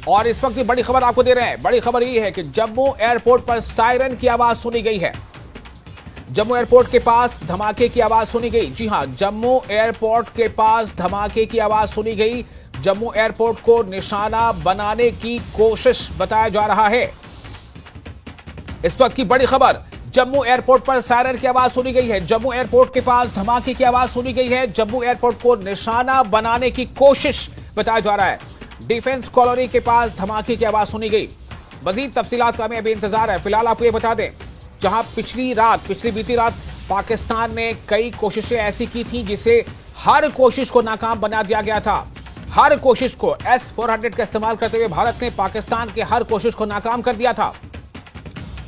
और इस वक्त की बड़ी खबर आपको दे रहे हैं। बड़ी खबर ये है कि जम्मू एयरपोर्ट पर सायरन की आवाज सुनी गई है। जम्मू एयरपोर्ट के पास धमाके की आवाज सुनी गई। जी हां, जम्मू एयरपोर्ट के पास धमाके की आवाज सुनी गई। जम्मू एयरपोर्ट को निशाना बनाने की कोशिश बताया जा रहा है। इस वक्त की बड़ी खबर, जम्मू एयरपोर्ट पर सायरन की आवाज सुनी गई है। जम्मू एयरपोर्ट के पास धमाके की आवाज सुनी गई है। जम्मू एयरपोर्ट को निशाना बनाने की कोशिश बताया जा रहा है। डिफेंस कॉलोनी के पास धमाके की आवाज सुनी गई। मजीद तफसीलात का हमें अभी इंतजार है। फिलहाल आपको ये बता दें, जहां पिछली बीती रात पाकिस्तान ने कई कोशिशें ऐसी की थी जिसे हर कोशिश को नाकाम बना दिया गया था। हर कोशिश को S-400 का इस्तेमाल करते हुए भारत ने पाकिस्तान के हर कोशिश को नाकाम कर दिया था।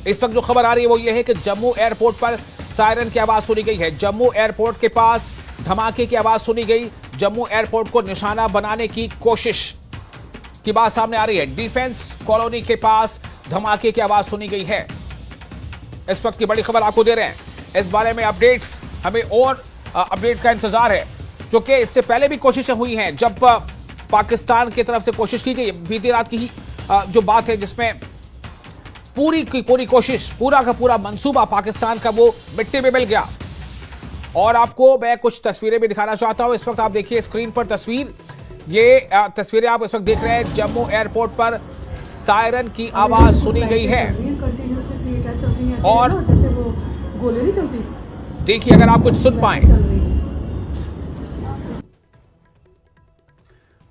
इस वक्त जो खबर आ रही है वो ये है कि जम्मू एयरपोर्ट पर सायरन की आवाज सुनी गई है। जम्मू एयरपोर्ट के पास धमाके की आवाज सुनी गई। जम्मू एयरपोर्ट को निशाना बनाने की कोशिश की बात सामने आ रही है। डिफेंस कॉलोनी के पास धमाके की आवाज सुनी गई है। इस वक्त की बड़ी खबर आपको दे रहे हैं। इस बारे में अपडेट्स, हमें और अपडेट का इंतजार है, क्योंकि इससे पहले भी कोशिशें हुई हैं जब पाकिस्तान की तरफ से कोशिश की गई। बीती रात की ही जो बात है जिसमें पूरी की पूरी कोशिश, पूरा का पूरा मंसूबा पाकिस्तान का वो मिट्टी में मिल गया। और आपको मैं कुछ तस्वीरें भी दिखाना चाहता हूं। इस वक्त आप देखिए स्क्रीन पर तस्वीर, ये तस्वीरें आप इस वक्त देख रहे हैं। जम्मू एयरपोर्ट पर सायरन की आवाज सुनी गई है। और देखिए, अगर आप कुछ सुन पाए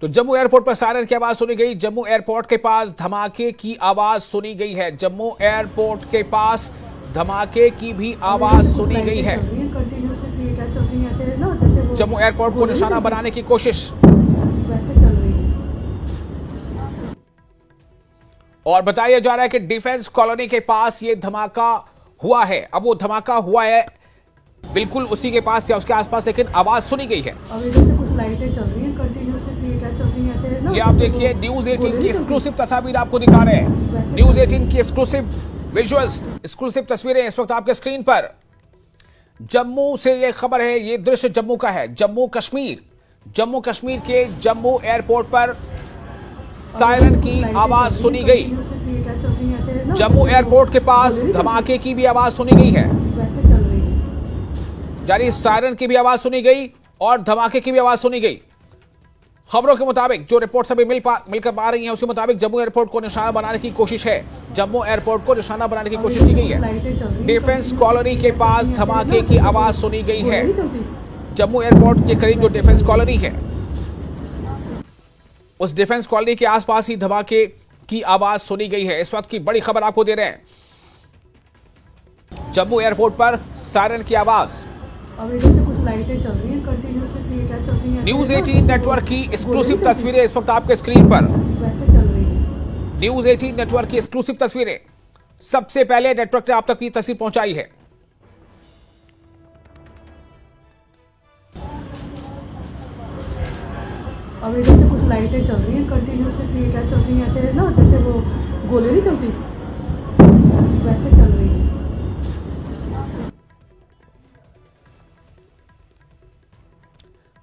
तो जम्मू एयरपोर्ट पर सायरन की आवाज सुनी गई। जम्मू एयरपोर्ट के पास धमाके की आवाज सुनी गई है। जम्मू एयरपोर्ट के पास धमाके की भी आवाज सुनी गई है। जम्मू एयरपोर्ट को निशाना बनाने की कोशिश। और बताया जा रहा है कि डिफेंस कॉलोनी के पास ये धमाका हुआ है। अब वो धमाका हुआ है बिल्कुल उसी के पास या उसके आसपास, लेकिन आवाज सुनी गई है। ये आप देखिए, न्यूज 18 की एक्सक्लूसिव तस्वीर आपको दिखा रहे हैं। न्यूज 18 की एक्सक्लूसिव विजुअल्स, एक्सक्लूसिव तस्वीरें इस वक्त आपके स्क्रीन पर। जम्मू से ये खबर है, ये दृश्य जम्मू का है। जम्मू कश्मीर के जम्मू एयरपोर्ट पर सायरन की आवाज सुनी गई। जम्मू एयरपोर्ट के पास धमाके की भी आवाज सुनी गई है। यानी सायरन की भी आवाज सुनी गई और धमाके की भी आवाज सुनी गई। खबरों के मुताबिक, जो रिपोर्ट्स अभी मिलकर आ रही हैं, उसके मुताबिक जम्मू एयरपोर्ट को निशाना बनाने की कोशिश है। जम्मू एयरपोर्ट को निशाना बनाने की कोशिश की गई है। डिफेंस कॉलोनी के पास धमाके की आवाज सुनी गई है। जम्मू एयरपोर्ट के करीब जो डिफेंस कॉलोनी है, उस डिफेंस कॉलोनी के आसपास ही धमाके की आवाज सुनी गई है। इस वक्त की बड़ी खबर आपको दे रहे हैं। जम्मू एयरपोर्ट पर सायरन की आवाज। न्यूज 18 नेटवर्क की एक्सक्लूसिव तस्वीरें इस वक्त आपके स्क्रीन पर। न्यूज 18 नेटवर्क की एक्सक्लूसिव तस्वीरें सबसे पहले नेटवर्क ने आप तक की तस्वीर पहुंचाई है। अब इधर से कुछ लाइटें चल रही हैं कंटिन्यूसली, क्या चल रही हैं ऐसे ना, जैसे वो गोले नहीं चलती वैसे चल रही है।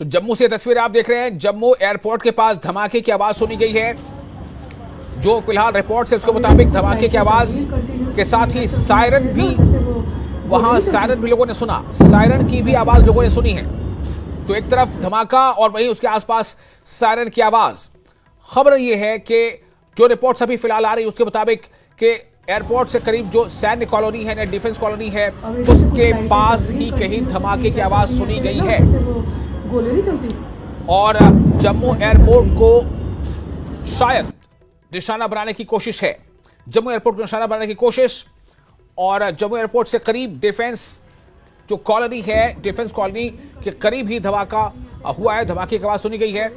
तो जम्मू से तस्वीरें आप देख रहे हैं। जम्मू एयरपोर्ट के पास धमाके की आवाज सुनी गई है। जो फिलहाल रिपोर्ट है उसके मुताबिक धमाके की आवाज के साथ ही सायरन भी, वहां सायरन भी लोगों ने सुना। सायरन की भी आवाज लोगों ने सुनी है। तो एक तरफ धमाका और वहीं उसके आसपास सायरन की आवाज। खबर यह है कि जो रिपोर्ट्स अभी फिलहाल आ रही है उसके मुताबिक कि एयरपोर्ट से करीब जो सैन्य कॉलोनी है, डिफेंस कॉलोनी है, उसके पास ही कहीं धमाके की आवाज सुनी गई है। और जम्मू एयरपोर्ट को शायद निशाना बनाने की कोशिश है। जम्मू एयरपोर्ट को निशाना बनाने की कोशिश। और जम्मू एयरपोर्ट से करीब डिफेंस जो कॉलोनी है, डिफेंस कॉलोनी के करीब ही धमाका हुआ है। धमाके की आवाज सुनी गई है।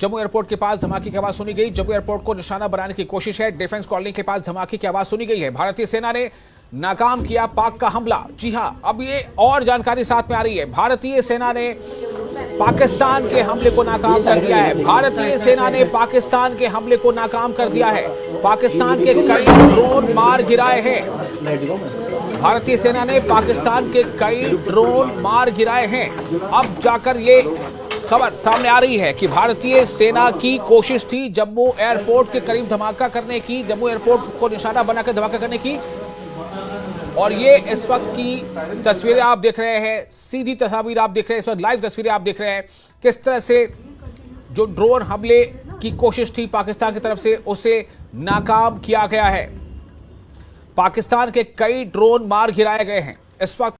जम्मू एयरपोर्ट के पास धमाके की आवाज सुनी गई। जम्मू एयरपोर्ट को निशाना बनाने की कोशिश है। डिफेंस कॉलोनी के पास धमाके की आवाज सुनी गई है। भारतीय सेना ने नाकाम किया पाक का हमला। जी हां, अब ये और जानकारी साथ में आ रही है। भारतीय सेना ने पाकिस्तान के हमले को नाकाम कर दिया है। भारतीय सेना ने पाकिस्तान के हमले को नाकाम कर दिया है। पाकिस्तान के कई ड्रोन मार गिराए हैं। भारतीय सेना ने पाकिस्तान के कई ड्रोन मार गिराए हैं। अब जाकर ये खबर सामने आ रही है कि भारतीय सेना की कोशिश थी जम्मू एयरपोर्ट के करीब धमाका करने की, जम्मू एयरपोर्ट को निशाना बनाकर धमाका करने की। और ये इस वक्त की तस्वीरें आप देख रहे हैं, सीधी तस्वीर आप देख रहे हैं, इस वक्त लाइव तस्वीरें आप देख रहे हैं किस तरह से जो ड्रोन हमले की कोशिश थी पाकिस्तान की तरफ से उसे नाकाम किया गया है। पाकिस्तान के कई ड्रोन मार गिराए गए हैं। इस वक्त